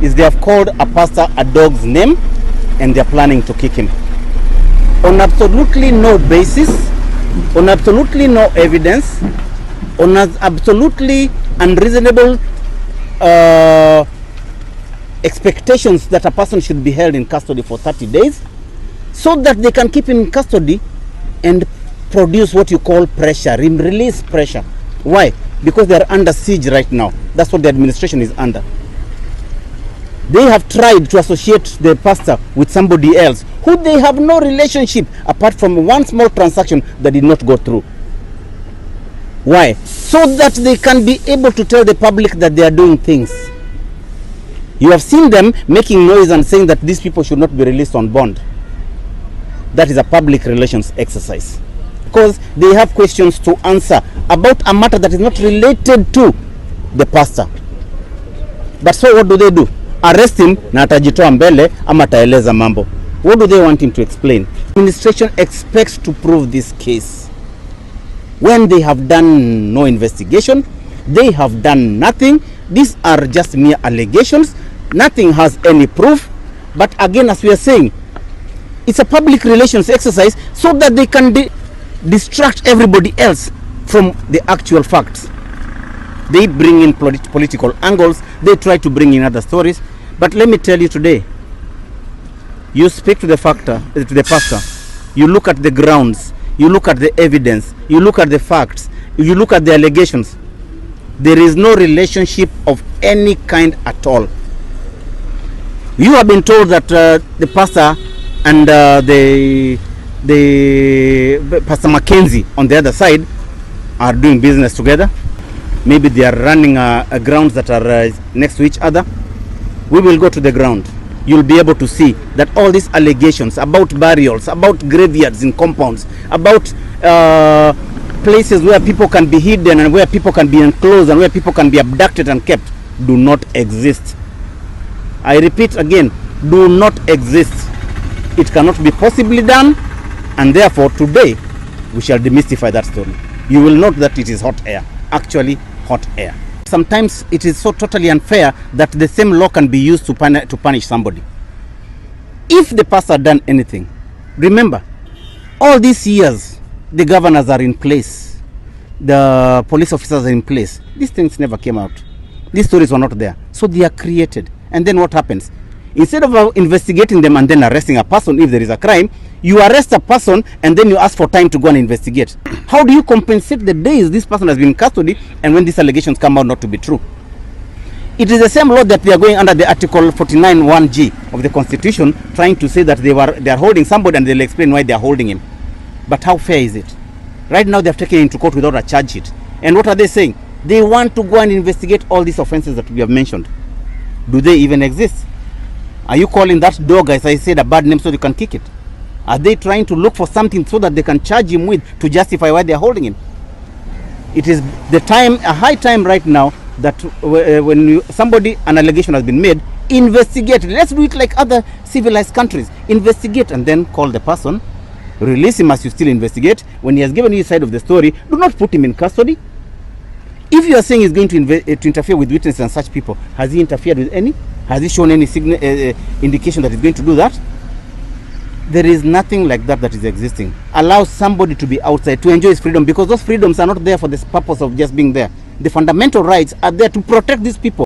is they have called a pastor a dog's name and they are planning to kick him. On absolutely no basis, on absolutely no evidence, on absolutely unreasonable expectations that a person should be held in custody for 30 days so that they can keep him in custody and produce what you call pressure, release pressure. Why? Because they are under siege right now. That's what the administration is under. They have tried to associate the pastor with somebody else who they have no relationship apart from one small transaction that did not go through. Why? So that they can be able to tell the public that they are doing things. You have seen them making noise and saying that these people should not be released on bond. That is a public relations exercise. Because they have questions to answer about a matter that is not related to the pastor. But so what do? Arrest him na atajitoa mbele ama ataeleza mambo. What do they want him to explain? Administration expects to prove this case. When they have done no investigation, they have done nothing. These are just mere allegations. Nothing has any proof. But again, as we are saying, it's a public relations exercise so that they can distract everybody else from the actual facts. They bring in political angles. They try to bring in other stories. But let me tell you today, you speak to the pastor, you look at the grounds, you look at the evidence, you look at the facts, you look at the allegations. There is no relationship of any kind at all. You have been told that the pastor and the Pastor Mackenzie on the other side are doing business together. Maybe they are running grounds that are next to each other. We will go to the ground. You'll be able to see that all these allegations about burials, about graveyards in compounds, about places where people can be hidden and where people can be enclosed and where people can be abducted and kept do not exist. I repeat again, do not exist. It cannot be possibly done, and therefore today we shall demystify that story. You will note that it is hot air, actually hot air. Sometimes it is so totally unfair that the same law can be used to punish somebody. If the pastor had done anything, remember, all these years, the governors are in place, the police officers are in place. These things never came out. These stories were not there. So they are created. And then what happens? Instead of investigating them and then arresting a person if there is a crime, you arrest a person and then you ask for time to go and investigate. How do you compensate the days this person has been in custody and when these allegations come out not to be true? It is the same law that we are going under the Article 49(1)(g) of the Constitution, trying to say that they are holding somebody and they'll explain why they are holding him. But how fair is it? Right now they have taken him into court without a charge sheet. And what are they saying? They want to go and investigate all these offenses that we have mentioned. Do they even exist? Are you calling that dog, as I said, a bad name so you can kick it? Are they trying to look for something so that they can charge him with to justify why they are holding him? It is the time, a high time right now, that when an allegation has been made, investigate. Let's do it like other civilized countries. Investigate and then call the person, release him as you still investigate. When he has given you his side of the story, do not put him in custody. If you are saying he's going to interfere with witnesses and such people, has he interfered with any? Has he shown any indication that he's going to do that? There is nothing like that is existing. Allow somebody to be outside to enjoy his freedom, because those freedoms are not there for the purpose of just being there. The fundamental rights are there to protect these people.